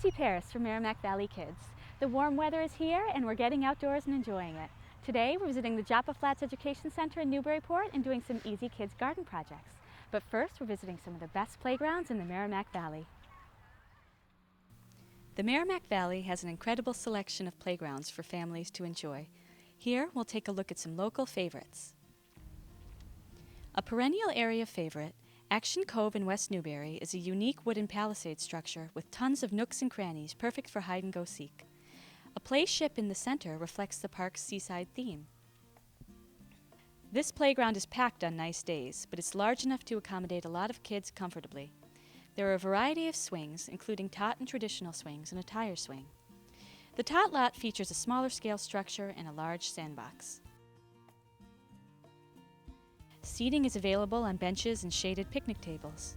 Lindsay Paris from Merrimack Valley Kids. The warm weather is here and we're getting outdoors and enjoying it. Today we're visiting the Joppa Flats Education Center in Newburyport and doing some easy kids garden projects. But first we're visiting some of the best playgrounds in the Merrimack Valley. The Merrimack Valley has an incredible selection of playgrounds for families to enjoy. Here we'll take a look at some local favorites. A perennial area favorite, Action Cove in West Newbury is a unique wooden palisade structure with tons of nooks and crannies perfect for hide-and-go-seek. A play ship in the center reflects the park's seaside theme. This playground is packed on nice days, but it's large enough to accommodate a lot of kids comfortably. There are a variety of swings, including tot and traditional swings and a tire swing. The tot lot features a smaller scale structure and a large sandbox. Seating is available on benches and shaded picnic tables.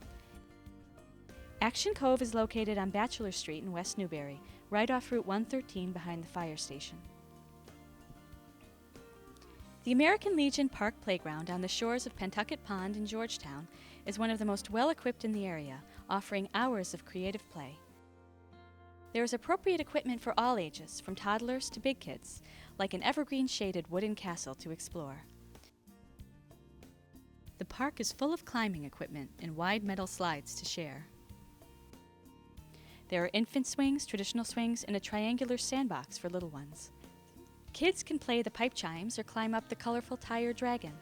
Action Cove is located on Bachelor Street in West Newbury, right off Route 113 behind the fire station. The American Legion Park Playground on the shores of Pentucket Pond in Georgetown is one of the most well-equipped in the area, offering hours of creative play. There is appropriate equipment for all ages, from toddlers to big kids, like an evergreen-shaded wooden castle to explore. The park is full of climbing equipment and wide metal slides to share. There are infant swings, traditional swings, and a triangular sandbox for little ones. Kids can play the pipe chimes or climb up the colorful tire dragon.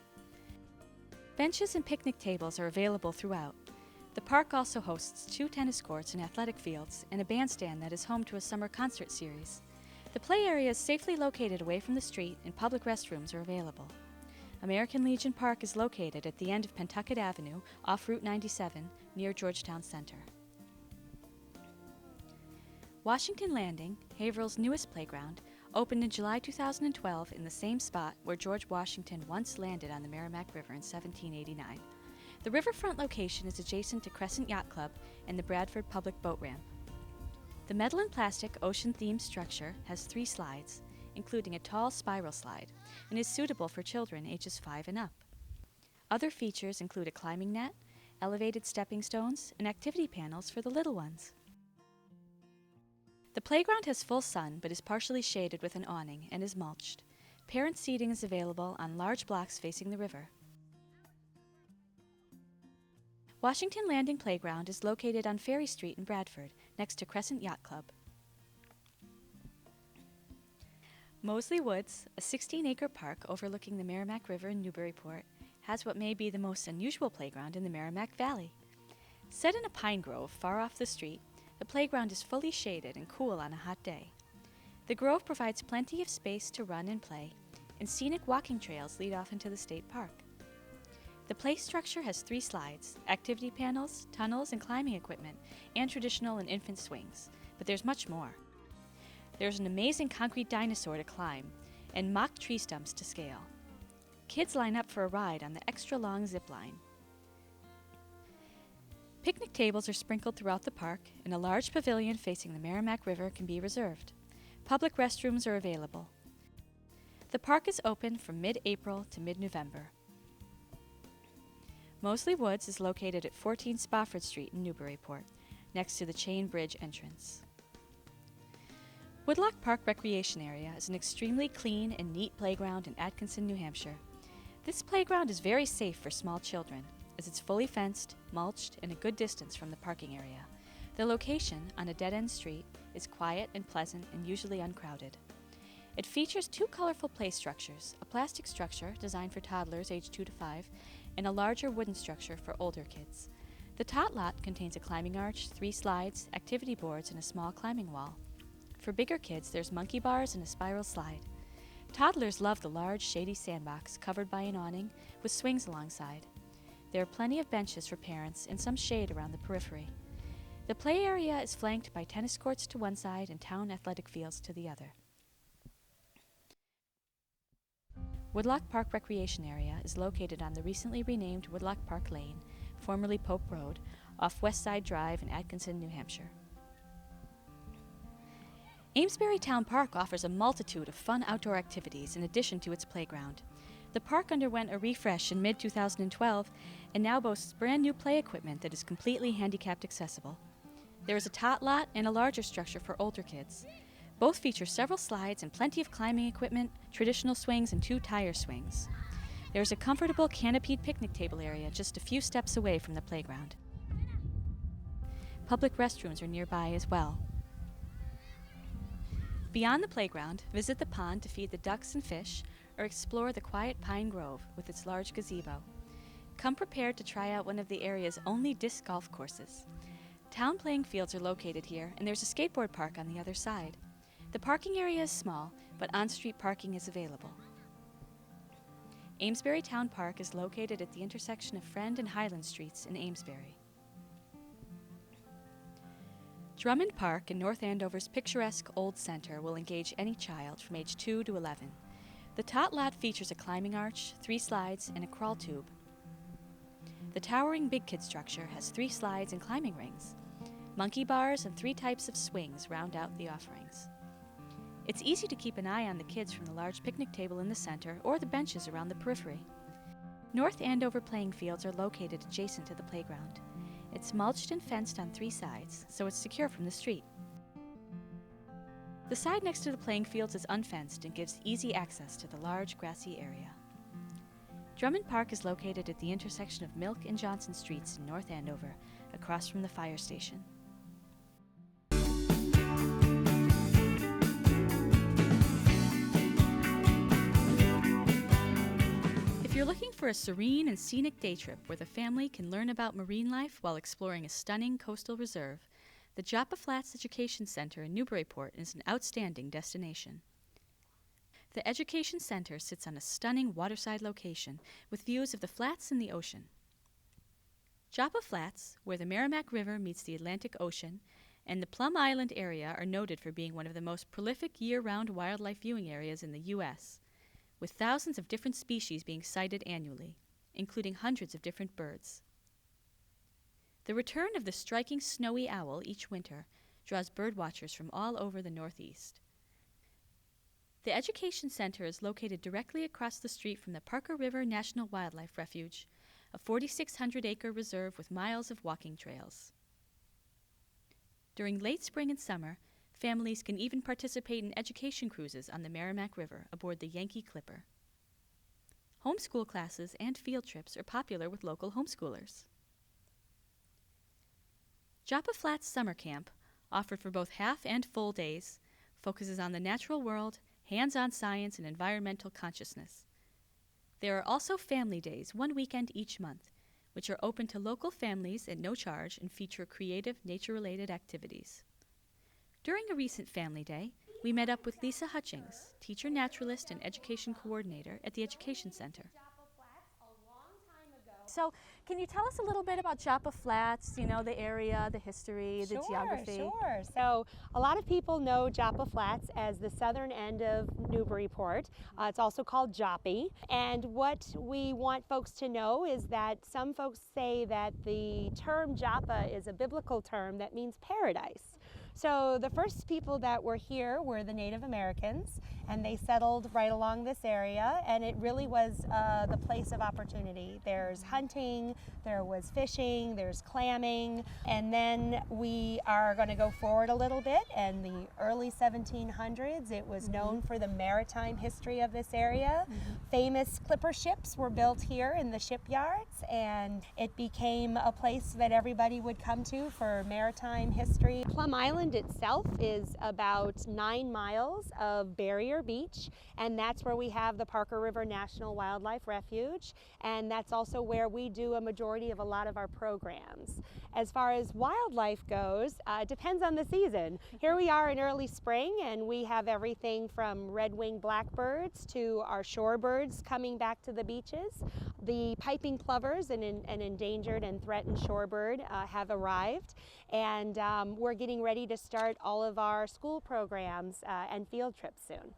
Benches and picnic tables are available throughout. The park also hosts 2 tennis courts and athletic fields and a bandstand that is home to a summer concert series. The play area is safely located away from the street and public restrooms are available. American Legion Park is located at the end of Pentucket Avenue off Route 97 near Georgetown Center. Washington Landing, Haverhill's newest playground, opened in July 2012 in the same spot where George Washington once landed on the Merrimack River in 1789. The riverfront location is adjacent to Crescent Yacht Club and the Bradford Public Boat Ramp. The metal and plastic ocean-themed structure has 3 slides, including a tall spiral slide, and is suitable for children ages 5 and up. Other features include a climbing net, elevated stepping stones, and activity panels for the little ones. The playground has full sun but is partially shaded with an awning and is mulched. Parent seating is available on large blocks facing the river. Washington Landing Playground is located on Ferry Street in Bradford, next to Crescent Yacht Club. Mosley Woods, a 16-acre park overlooking the Merrimack River in Newburyport, has what may be the most unusual playground in the Merrimack Valley. Set in a pine grove far off the street, the playground is fully shaded and cool on a hot day. The grove provides plenty of space to run and play, and scenic walking trails lead off into the state park. The play structure has 3 slides, activity panels, tunnels, and climbing equipment, and traditional and infant swings, but there's much more. There's an amazing concrete dinosaur to climb, and mock tree stumps to scale. Kids line up for a ride on the extra-long zip line. Picnic tables are sprinkled throughout the park, and a large pavilion facing the Merrimack River can be reserved. Public restrooms are available. The park is open from mid-April to mid-November. Mosley Woods is located at 14 Spofford Street in Newburyport, next to the Chain Bridge entrance. Woodloch Park Recreation Area is an extremely clean and neat playground in Atkinson, New Hampshire. This playground is very safe for small children, as it's fully fenced, mulched, and a good distance from the parking area. The location, on a dead-end street, is quiet and pleasant and usually uncrowded. It features 2 colorful play structures, a plastic structure designed for toddlers aged 2 to 5, and a larger wooden structure for older kids. The tot lot contains a climbing arch, 3 slides, activity boards, and a small climbing wall. For bigger kids, there's monkey bars and a spiral slide. Toddlers love the large, shady sandbox covered by an awning with swings alongside. There are plenty of benches for parents and some shade around the periphery. The play area is flanked by tennis courts to one side and town athletic fields to the other. Woodloch Park Recreation Area is located on the recently renamed Woodloch Park Lane, formerly Pope Road, off West Side Drive in Atkinson, New Hampshire. Amesbury Town Park offers a multitude of fun outdoor activities in addition to its playground. The park underwent a refresh in mid-2012 and now boasts brand new play equipment that is completely handicapped accessible. There is a tot lot and a larger structure for older kids. Both feature several slides and plenty of climbing equipment, traditional swings, and 2 tire swings. There is a comfortable canopied picnic table area just a few steps away from the playground. Public restrooms are nearby as well. Beyond the playground, visit the pond to feed the ducks and fish, or explore the quiet pine grove with its large gazebo. Come prepared to try out one of the area's only disc golf courses. Town playing fields are located here, and there's a skateboard park on the other side. The parking area is small, but on-street parking is available. Amesbury Town Park is located at the intersection of Friend and Highland Streets in Amesbury. Drummond Park in North Andover's picturesque Old Center will engage any child from age 2 to 11. The tot lot features a climbing arch, 3 slides, and a crawl tube. The towering Big Kid structure has 3 slides and climbing rings. Monkey bars and 3 types of swings round out the offerings. It's easy to keep an eye on the kids from the large picnic table in the center or the benches around the periphery. North Andover playing fields are located adjacent to the playground. It's mulched and fenced on 3 sides, so it's secure from the street. The side next to the playing fields is unfenced and gives easy access to the large grassy area. Drummond Park is located at the intersection of Milk and Johnson Streets in North Andover, across from the fire station. If you're looking for a serene and scenic day trip where the family can learn about marine life while exploring a stunning coastal reserve, the Joppa Flats Education Center in Newburyport is an outstanding destination. The Education Center sits on a stunning waterside location with views of the flats and the ocean. Joppa Flats, where the Merrimack River meets the Atlantic Ocean, and the Plum Island area are noted for being one of the most prolific year-round wildlife viewing areas in the U.S., with thousands of different species being sighted annually, including hundreds of different birds. The return of the striking snowy owl each winter draws birdwatchers from all over the Northeast. The Education Center is located directly across the street from the Parker River National Wildlife Refuge, a 4,600-acre reserve with miles of walking trails. During late spring and summer, families can even participate in education cruises on the Merrimack River aboard the Yankee Clipper. Homeschool classes and field trips are popular with local homeschoolers. Joppa Flats Summer Camp, offered for both half and full days, focuses on the natural world, hands-on science, and environmental consciousness. There are also family days, 1 weekend each month, which are open to local families at no charge and feature creative, nature-related activities. During a recent family day, we met up with Lisa Hutchings, teacher naturalist and education coordinator at the Education Center. So can you tell us a little bit about Joppa Flats, you know, the area, the history, the geography? Sure. So a lot of people know Joppa Flats as the southern end of Newburyport. It's also called Joppy. And what we want folks to know is that some folks say that the term Joppa is a biblical term that means paradise. So the first people that were here were the Native Americans, and they settled right along this area, and it really was the place of opportunity. There's hunting, there was fishing, there's clamming, and then we are going to go forward a little bit. In the early 1700s, it was known for the maritime history of this area. Famous clipper ships were built here in the shipyards, and it became a place that everybody would come to for maritime history. Plum Island itself is about 9 miles of barrier beach, and that's where we have the Parker River National Wildlife Refuge, and that's also where we do a majority of a lot of our programs. As far as wildlife goes, it depends on the season. Here we are in early spring, and we have everything from red-winged blackbirds to our shorebirds coming back to the beaches. The piping plovers, an endangered and threatened shorebird, have arrived, and we're getting ready to start all of our school programs and field trips soon.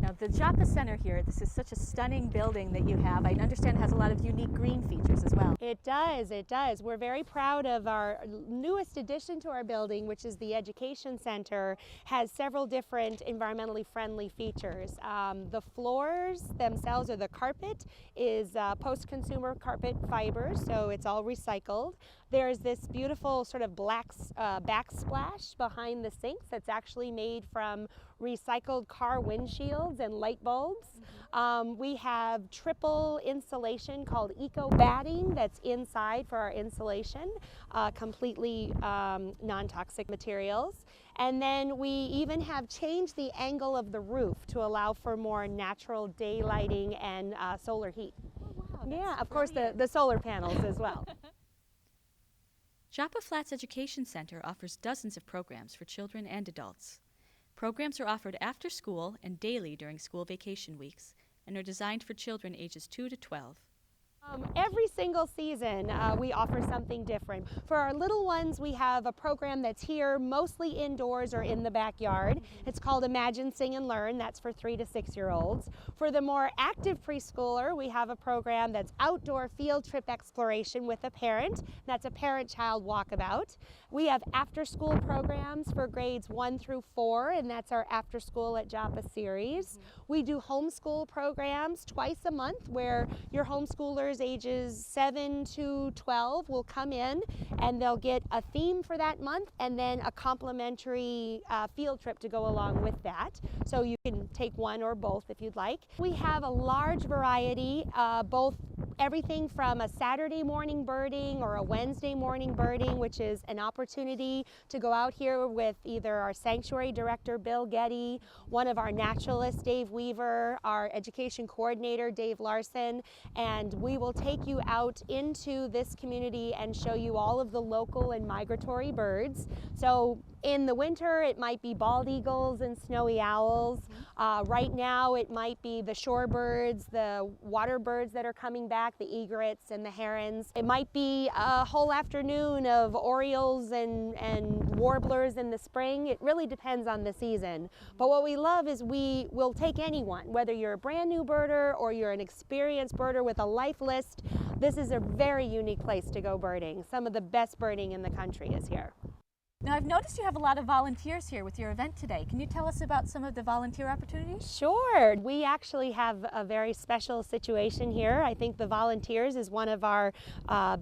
Now the Joppa Center here, this is such a stunning building that you have. I understand it has a lot of unique green features as well. It does, it does. We're very proud of our newest addition to our building, which is the Education Center. Has several different environmentally friendly features. The floors themselves, or the carpet, is post-consumer carpet fiber, so it's all recycled. There's this beautiful sort of black backsplash behind the sinks that's actually made from recycled car windshields and light bulbs. We have triple insulation called eco batting that's inside for our insulation, completely non-toxic materials. And then we even have changed the angle of the roof to allow for more natural daylighting and solar heat. Oh, wow, Yeah, of course the solar panels as well. Joppa Flats Education Center offers dozens of programs for children and adults. Programs are offered after school and daily during school vacation weeks and are designed for children ages 2 to 12. Every single season we offer something different. For our little ones, we have a program that's here mostly indoors or in the backyard. It's called Imagine, Sing, and Learn. That's for 3 to 6-year-olds. For the more active preschooler, we have a program that's outdoor field trip exploration with a parent. That's a parent-child walkabout. We have after-school programs for grades 1 through 4, and that's our After School at Joppa series. We do homeschool programs twice a month where your homeschoolers ages 7 to 12 will come in and they'll get a theme for that month and then a complimentary field trip to go along with that. So you can take one or both if you'd like. We have a large variety, both everything from a Saturday morning birding or a Wednesday morning birding, which is an opportunity to go out here with either our sanctuary director, Bill Getty, one of our naturalists, Dave Weaver, our education coordinator, Dave Larson, and we will take you out into this community and show you all of the local and migratory birds. So in the winter, it might be bald eagles and snowy owls. Right now, it might be the shorebirds, the water birds that are coming back, the egrets and the herons. It might be a whole afternoon of orioles and warblers in the spring. It really depends on the season. But what we love is we will take anyone, whether you're a brand new birder or you're an experienced birder with a life list. This is a very unique place to go birding. Some of the best birding in the country is here. Now I've noticed you have a lot of volunteers here with your event today. Can you tell us about some of the volunteer opportunities? Sure. We actually have a very special situation here. I think the volunteers is one of our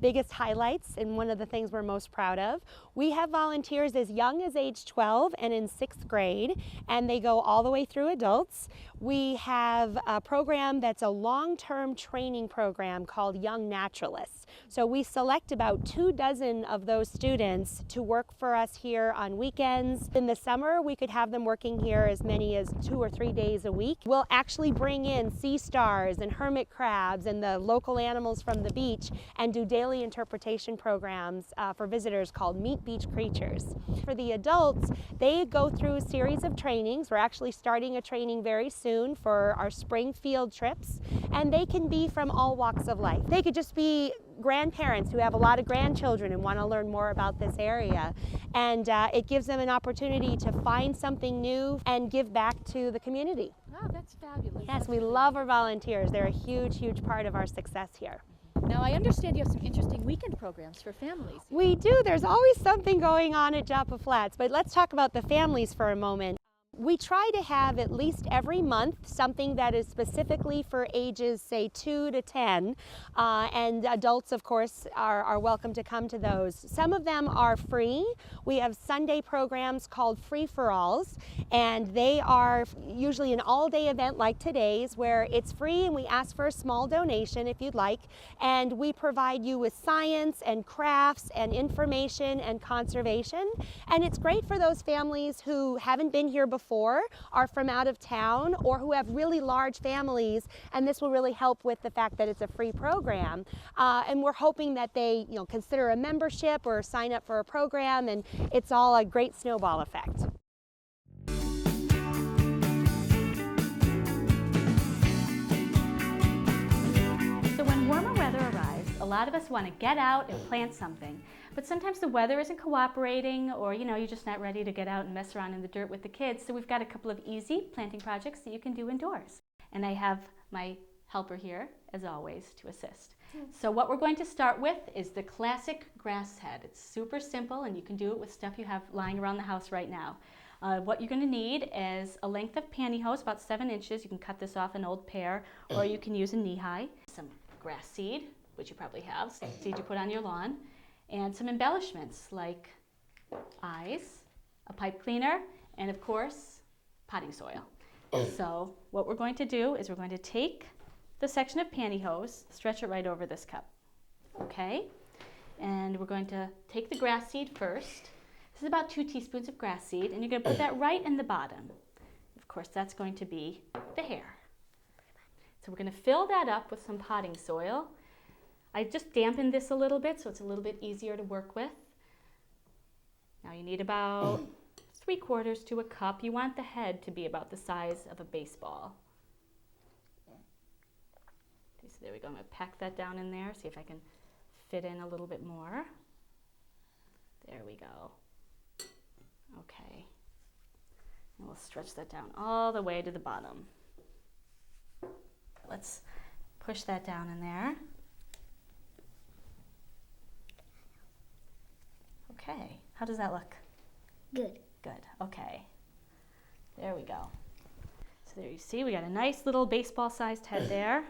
biggest highlights and one of the things we're most proud of. We have volunteers as young as age 12 and in 6th grade, and they go all the way through adults. We have a program that's a long-term training program called Young Naturalists. So we select about 24 of those students to work for us here on weekends. In the summer, we could have them working here as many as 2 or 3 days a week. We'll actually bring in sea stars and hermit crabs and the local animals from the beach and do daily interpretation programs for visitors called Meet Beach Creatures. For the adults, they go through a series of trainings. We're actually starting a training very soon for our spring field trips, and they can be from all walks of life. They could just be grandparents who have a lot of grandchildren and want to learn more about this area, and it gives them an opportunity to find something new and give back to the community. Wow, that's fabulous. Yes, we love our volunteers. They're a huge part of our success here. Now I understand you have some interesting weekend programs for families. We do. There's always something going on at Joppa Flats, but let's talk about the families for a moment. We try to have at least every month something that is specifically for ages, say, 2 to 10, and adults, of course, are welcome to come to those. Some of them are free. We have Sunday programs called Free-for-Alls, and they are usually an all-day event like today's where it's free and we ask for a small donation if you'd like, and we provide you with science and crafts and information and conservation, and it's great for those families who haven't been here before, are from out of town, or who have really large families, and this will really help with the fact that it's a free program. And we're hoping that they consider a membership or sign up for a program, and it's all a great snowball effect. So when warmer weather arrives, a lot of us want to get out and plant something. But sometimes the weather isn't cooperating, or you're just not ready to get out and mess around in the dirt with the kids. So we've got a couple of easy planting projects that you can do indoors. And I have my helper here, as always, to assist. So what we're going to start with is the classic grass head. It's super simple, and you can do it with stuff you have lying around the house right now. What you're going to need is a length of pantyhose, about 7 inches. You can cut this off an old pair, or you can use a knee-high. Some grass seed, which you probably have, seed you put on your lawn, and some embellishments like eyes, a pipe cleaner, and of course, potting soil. So what we're going to do is we're going to take the section of pantyhose, stretch it right over this cup, okay? And we're going to take the grass seed first. This is about 2 teaspoons of grass seed, and you're going to put that right in the bottom. Of course, that's going to be the hair. So we're going to fill that up with some potting soil. I just dampened this a little bit so it's a little bit easier to work with. Now you need about 3/4 to a cup. You want the head to be about the size of a baseball. Okay, so there we go. I'm going to pack that down in there, see if I can fit in a little bit more. There we go. Okay. And we'll stretch that down all the way to the bottom. Let's push that down in there. Okay, how does that look? Good. Good, okay. There we go. So there you see, we got a nice little baseball-sized head there.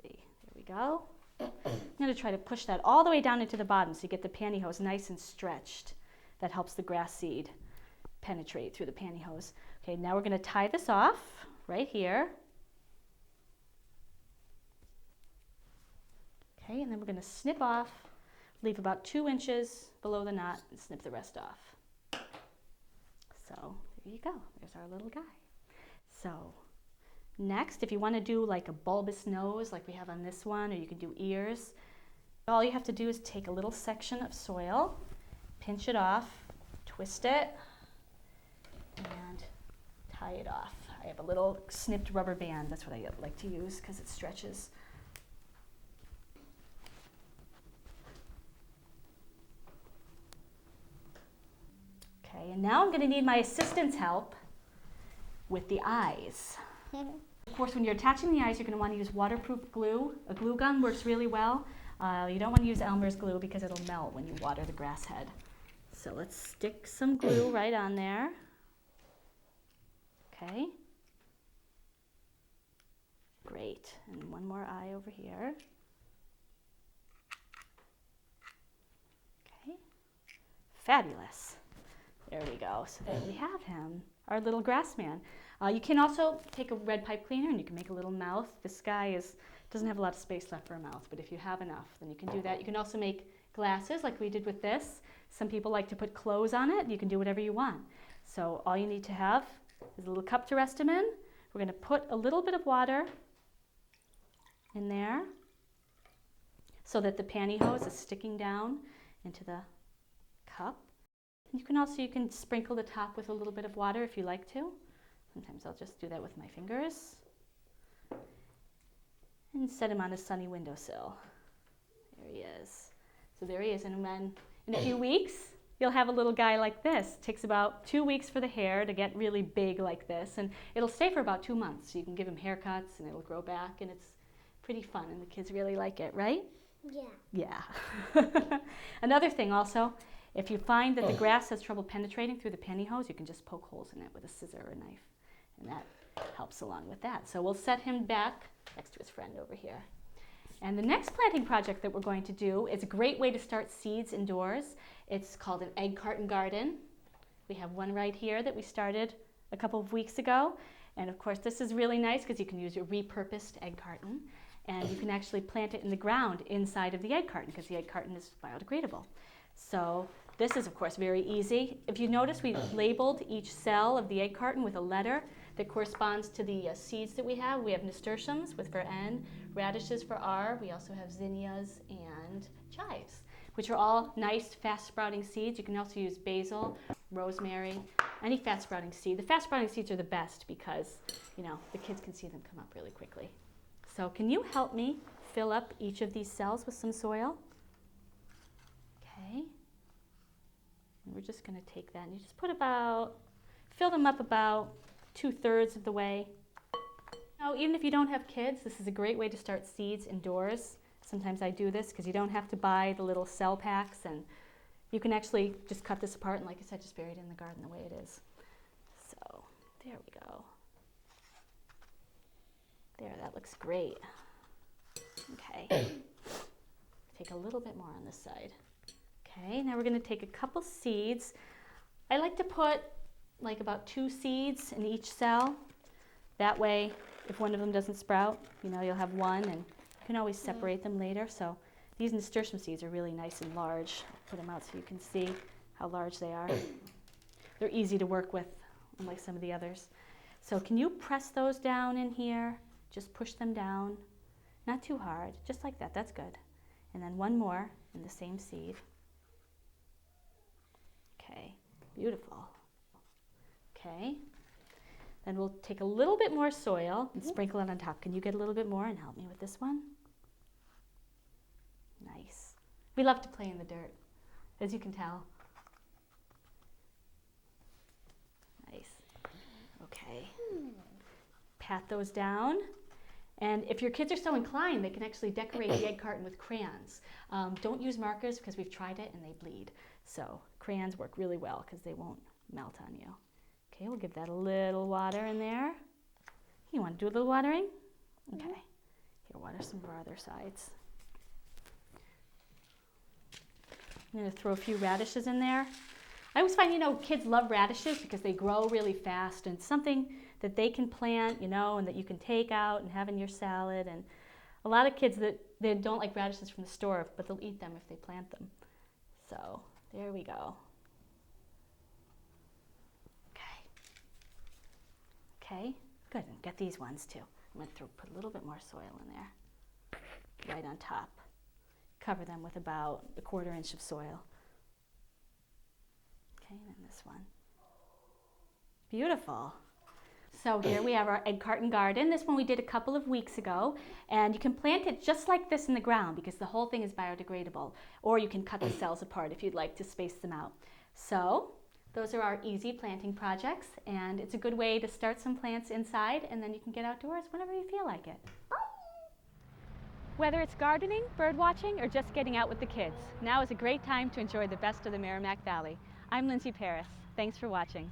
See, there we go. I'm going to try to push that all the way down into the bottom so you get the pantyhose nice and stretched. That helps the grass seed penetrate through the pantyhose. Okay, now we're going to tie this off right here. Okay, and then we're going to snip off, leave about 2 inches below the knot, and snip the rest off. So there you go, there's our little guy. So next, if you want to do like a bulbous nose like we have on this one, or you can do ears, all you have to do is take a little section of soil, pinch it off, twist it, and tie it off. I have a little snipped rubber band, that's what I like to use because it stretches. Okay, and now I'm going to need my assistant's help with the eyes. Of course, when you're attaching the eyes, you're going to want to use waterproof glue. A glue gun works really well. You don't want to use Elmer's glue because it'll melt when you water the grass head. So let's stick some glue right on there. Okay. Great. And one more eye over here. Okay. Fabulous. There we go. So there we have him, our little grass man. You can also take a red pipe cleaner and you can make a little mouth. This guy doesn't have a lot of space left for a mouth, but if you have enough, then you can do that. You can also make glasses like we did with this. Some people like to put clothes on it. You can do whatever you want. So all you need to have is a little cup to rest him in. We're going to put a little bit of water in there so that the pantyhose is sticking down into the cup. You can sprinkle the top with a little bit of water if you like to. Sometimes I'll just do that with my fingers. And set him on a sunny windowsill. There he is. So there he is, and then in a few weeks, you'll have a little guy like this. It takes about 2 weeks for the hair to get really big like this, and it'll stay for about 2 months. So you can give him haircuts, and it'll grow back, and it's pretty fun, and the kids really like it, right? Yeah. Yeah. Another thing also, if you find that the grass has trouble penetrating through the pantyhose, you can just poke holes in it with a scissor or a knife, and that helps along with that. So we'll set him back next to his friend over here. And the next planting project that we're going to do is a great way to start seeds indoors. It's called an egg carton garden. We have one right here that we started a couple of weeks ago. And of course, this is really nice because you can use your repurposed egg carton. And you can actually plant it in the ground inside of the egg carton because the egg carton is biodegradable. So this is, of course, very easy. If you notice, we labeled each cell of the egg carton with a letter that corresponds to the seeds that we have. We have nasturtiums for N, radishes for R. We also have zinnias and chives, which are all nice, fast-sprouting seeds. You can also use basil, rosemary, any fast-sprouting seed. The fast-sprouting seeds are the best because, the kids can see them come up really quickly. So can you help me fill up each of these cells with some soil? And we're just going to take that and you just put about, fill them up about 2/3 of the way. Now, even if you don't have kids, this is a great way to start seeds indoors. Sometimes I do this because you don't have to buy the little cell packs, and you can actually just cut this apart and, like I said, just bury it in the garden the way it is. So there we go. There, that looks great. Okay. Take a little bit more on this side. Okay, now we're going to take a couple seeds. I like to put like about 2 seeds in each cell. That way, if one of them doesn't sprout, you know, you'll have one, and you can always separate them later. So these nasturtium seeds are really nice and large. I'll put them out so you can see how large they are. They're easy to work with, unlike some of the others. So can you press those down in here? Just push them down. Not too hard, just like that. That's good. And then one more in the same seed. Okay, beautiful. Okay. Then we'll take a little bit more soil and sprinkle it on top. Can you get a little bit more and help me with this one? Nice. We love to play in the dirt, as you can tell. Nice. Okay. Pat those down. And if your kids are so inclined, they can actually decorate the egg carton with crayons. Don't use markers because we've tried it and they bleed. So crayons work really well because they won't melt on you. Okay, we'll give that a little water in there. You want to do a little watering? Okay. Here, water some of our other sides. I'm going to throw a few radishes in there. I always find, you know, kids love radishes because they grow really fast, and it's something that they can plant, you know, and that you can take out and have in your salad. And a lot of kids that they don't like radishes from the store, but they'll eat them if they plant them. So there we go. Okay, good. And get these ones too. I'm going to put a little bit more soil in there, right on top. Cover them with about 1/4 inch of soil. Okay, and then this one. Beautiful. So here we have our egg carton garden. This one we did a couple of weeks ago, and you can plant it just like this in the ground because the whole thing is biodegradable, or you can cut the cells apart if you'd like to space them out. So those are our easy planting projects, and it's a good way to start some plants inside, and then you can get outdoors whenever you feel like it. Whether it's gardening, bird watching, or just getting out with the kids, now is a great time to enjoy the best of the Merrimack Valley. I'm Lindsay Paris. Thanks for watching.